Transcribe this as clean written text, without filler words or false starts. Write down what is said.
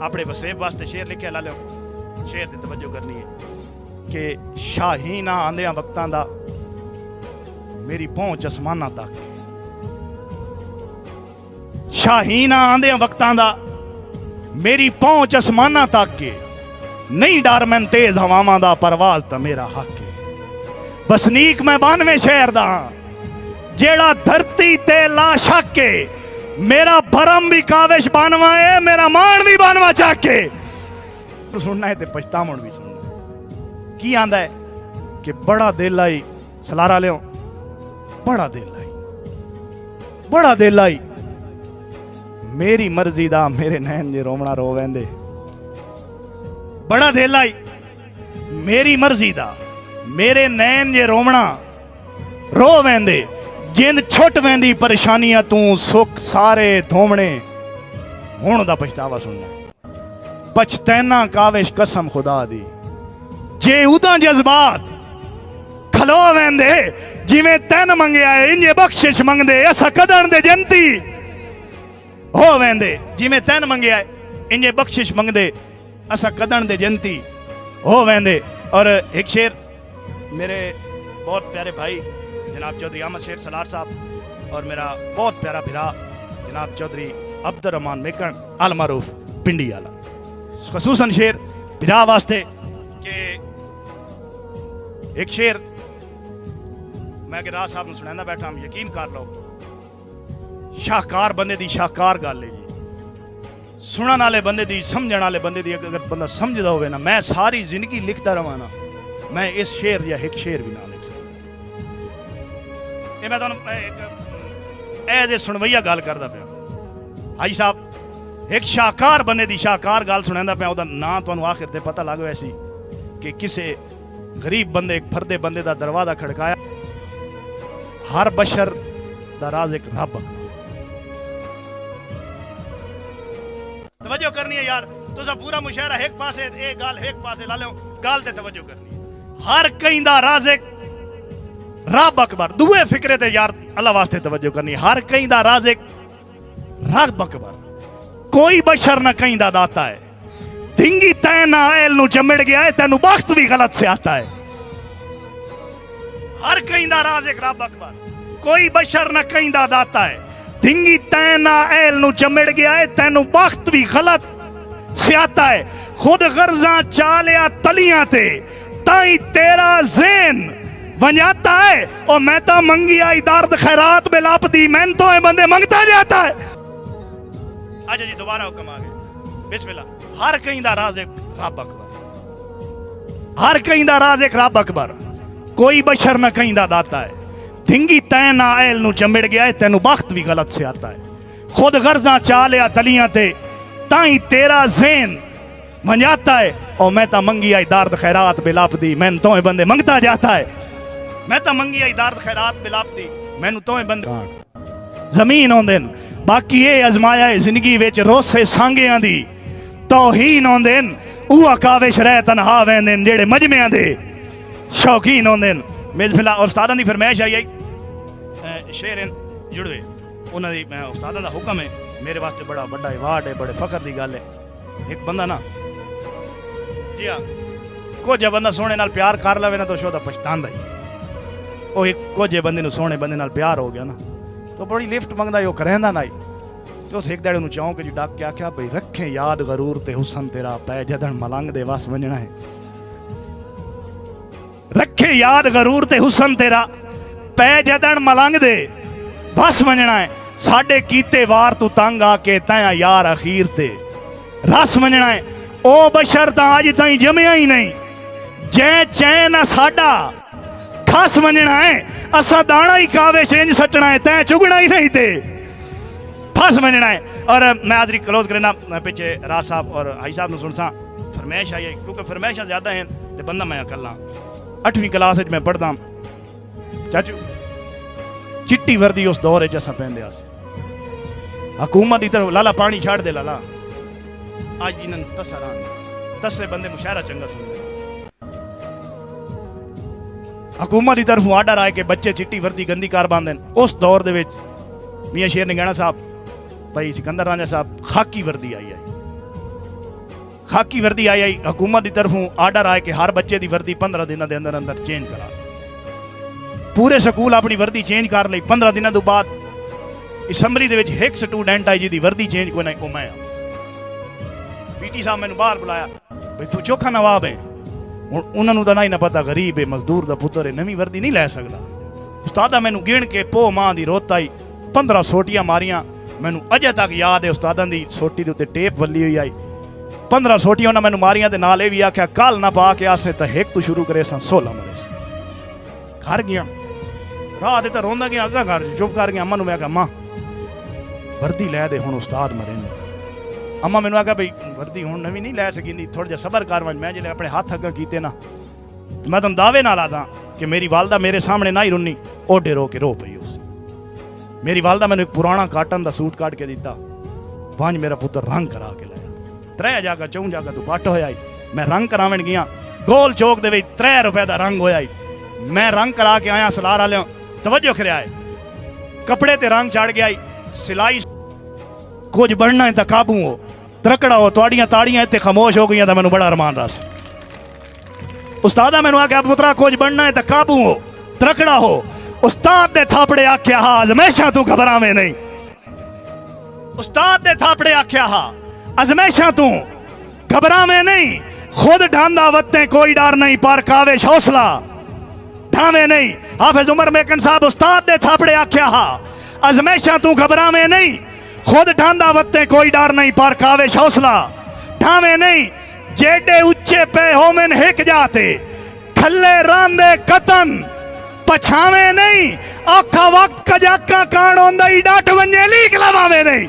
अपने वसेब वास्ते शेर लिखिया ला लो। शेर की तवज्जो करनी है कि शाहीना आंदिया वक्तां दा मेरी पहुंच आसमाना तक, शाहीना आंदिया वक्तां दा मेरी पहुंच आसमाना तक के, नहीं डर मैन तेज हवावां दा परवाज ता मेरा हक है। बसनीक मैं 92 शहर दा जेड़ा धरती ते ला शक के, मेरा भरम भी काविश बानवा है, मेरा मान भी बानवा चाके। तो सुनना है ते पछतावण भी सुनना है। की आंदा है कि बड़ा दिल आई, सलारा लियो, बड़ा दिल आई, बड़ा दिल आई, मेरी मर्जी दा मेरे नैन जे रोवना रो वेंदे। बड़ा दिल आई मेरी मर्जी दा मेरे नैन जे रोवना रो वेंदे। जिंद छुट वेंदी परेशानियां तू सुख सारे धोमने। हुण दा पछतावा सुनना, पछतैना काविश कसम खुदा दी, जे उदा जज्बात खलो वेंदे जिवें तैन मंगया है इंजे बख्शिश मंगदे असा कदण दे जंती हो वेंदे। जिवें तैन मंगया है इंजे बख्शिश मंगदे असा कदण दे जंती हो वेंदे। और एक शेर मेरे बहुत प्यारे भाई जनाब चौधरी अहमद शेर सलार साहब और मेरा बहुत प्यारा भिरा जनाब चौधरी अब्दुर रहमान मेकन अल मारूफ पिंडी वाला, खसूसन शेर भिरा वास्ते कि एक शेर मैं राज साहब ने सुनांदा बैठा, हम यकीन कर लो शाहकार बंदे दी शाहकार गल है जी। सुनने वाले बंदे दी, समझने वाले बंदे दी अगर बंदा समझदा होवे ना, मैं सारी जिंदगी लिखता रहा ना, मैं इस शेर या एक शेर भी ना लिख सकता। मैं तुहानू एज ए सुनवैया गल करदा पिया हाई साहब, एक शाहकार बंदे दी शाहकार गल सुनांदा पिया। ओहदा नाम तुहानू आखिर ते पता लग वैसी कि किसे गरीब बंदे एक फरदे बंदे दा दरवाजा खड़काया, हर बशर दा राज एक रब। तवज्जो करनी है यार, तुसा पूरा मुशायरा एक पासे एक गाल एक पासे ला लो, गाल ते तवज्जो करनी है। हर कहीं दा राज़िक रब अकबर, दुए फिक्रे ते यार अल्लाह वास्ते तवज्जो करनी है। हर कहीं दा राज़िक रब अकबर, कोई बशर ना कहीं दा दाता है। धिंगी तै ना ऐल नू चमड़ गया है, तेनू बख्त भी गलत से आता है। हर कहीं दा राज़िक रब अकबर, कोई बशर ना कहीं दा दाता है। धिंगी तै ना ऐल नू चमड़ गया है, तेनू बख्त भी गलत से आता है। खुद गर्जा चालिया तलियां ते ताई तेरा ज़ेन वंजाता है। और मैं तो मंगी आई दर्द खैरात बिलाप दी, मैं तो बंदे मंगता जाता है। अच्छा जी दोबारा हुक्म आ गया, बिस्मिल्लाह। हर कहीं दा राज एक रब अकबर, हर कहीं दा राज एक रब अकबर, कोई बशर न कहीं दा दाता है। धिंगी तै ना ऐल नू चमड़ गया है, तेनू बख्त भी गलत से आता है। खुद गर्जा चालिया तलियां ते ताई तेरा ज़ेन वंजाता है। और मैं तो मंगी आई दर्द खैरात बिलाप दी, मैं तो बंदे मंगता जाता है। मैं तो मंगी आई दर्द खैरात बिलाप दी, मैनू तो बंदे जमीन आउंदे न। बाकी ये अजमाया है जिंदगी विच रोसे सांगियां दी तौहीन आउंदे न। उह काविश रह तनहा वेंदे न जेड़े मजमियां दे शौकीन आउंदे न। मेजफिला और उस्तादां दी फरमाइश आई शेर जुड़वे उन्हां दी, मैं उस्तादां दा हुक्म है मेरे वास्ते बड़ा बड़ा अवार्ड है, बड़े फखर दी गल है। एक बंदा ना जी हाँ, कुछ बंदा सोने नाल प्यार कर लवे ना तो शोदा पछतांदा ही। वो एक कुछ बंदे नूं सोने बंदे नाल प्यार हो गया ना तो बड़ी लिफ्ट मंगदा ही, वो करेंदा ना ही। तो उस एक दड़े नूं चौंक च डक के आख्या भाई रखे याद गरूर ते हुसन तेरा, पै जदन मलंग दे वस वंजना है। रखे याद गरूर ते हुसन तेरा, पै जदन मलंग दे बस वंजना है। साडे कीते वार तू तंग आके तैया यार अखीर ते रस वंजना है। ओ बशर तां अज ताईं जमिया ही नहीं, जै चैन साडा खस वंजना है। असा दाना ही काविश इंज सटना है, तै चुगना ही नहीं ते फस वंजना है। और मैं हाजरी क्लोज करना पिछे राज साहब और हाई साहब नूं सुनसा फरमाइश आई है, क्योंकि फरमाइशां ज्यादा हैं ते बंदा मैं अकल्ला। 8वीं क्लास में पढ़दा चाचू, चिट्टी वर्दी उस दौर च असां पहनदे आं। हुकूमत की तरफ लाला पानी छाड़ दे लाला, अज इन्होंने दसे बंदे मुशायरा चंगा सुनते। हुकूमत की तरफ आर्डर आए कि बच्चे चिट्टी वर्दी गंदी कार बांधे। उस दौर दे विच मियां शेर निगाना साहब, भाई सिकंदर रांझा साहब, खाकी वर्दी आई है। खाकी वर्दी आई हुकूमत की तरफों आर्डर आए कि हर बच्चे की वर्दी 15 दिनों के अंदर अंदर चेंज करा। पूरे स्कूल अपनी वर्दी चेंज कर ली। 15 दिनों तो बाद असैंबली दे विच एक स्टूडेंट आई जिहदी वर्दी चेंज कोई नहीं, मैं पीटी साहब मैनू बाहर बुलाया, भाई तू चोखा नवाब है। हुण उन्हां नूं तां नहीं ना पता, गरीब है, मजदूर दा पुत्तर है, नवीं वर्दी नहीं लै सकदा। उस्तादा मैनू गिण के पो मां दी रोत आई, 15 सोटियां मारियां। मैनू अजे तक याद है उस्तादां दी सोटी दे उत्ते टेप वल्ली हुई आई। 15 सोटियां उन्हां मैनू मारियां ते नाल भी आख्या कल ना पा के आसे तां एक तू शुरू करे सा 16 मरे। घर गया रात तो रोंदा गया, अग्गा घर चुप कर गया। अम्मा नूं मैं आख्या अम्मा वर्दी लै दे, हुण उस्ताद मरे ने। अम्मा मैनू आख्या भाई वर्दी हुण नवीं नहीं लै सकींदी, थोड़ा जिहा सबर कर। मैं जिहले अपने हत्थ अग्गा कीते ना, मैं तुहानूं दावे नाल आदा कि मेरी वालदा मेरे सामने ना ही रुन्नी, ओडे रो के रो पई। उस मेरी वालदा मैनू एक पुराना काटन का सूट काट के दिता। पंज मेरा पुत्र रंग करा के लाया, 3 जागा 4 जागा तू पट होया। मैं रंग करावन गया, गोल चौक दे विच 3 रुपए का रंग होया। मैं रंग करा के आया, सलार वाले तवज्जो करिया है, कपड़े ते रंग चढ़ गया। सिलाई कुछ बनना है तो काबू हो, त्रकड़ा हो, तुहाड़ियां ताड़ियां इत्थे खामोश हो गई तो मैनू बड़ा अरमान रहा। उस्तादा मैनू आख्या पुत्रा कुछ बनना है तो काबू हो, त्रकड़ा हो। उस्ताद दे थापड़े आख्या हा अजमैशा तू घबरावे नहीं। उस्ताद दे थापड़े आख्या हा अजमैशा तू घबरावे नहीं। खुद ढांदा वत्ते कोई डर नहीं, पर कावेश हौसला ढावे नहीं। हाफिज उमर मेकन साहब उस्ताद दे थापड़े आख्या हा अजमैशा तू घबरावे नहीं। खुद ढांदा वत्ते कोई डर नहीं, पर कावेश हौसला ढावे नहीं। जेडे उच्चे पे होमन हिक जाते, थल्ले रांदे कतन पछावे नहीं। औखा वक्त कजाका कान होंदा ही डाट वंजे लीक लवावे नहीं।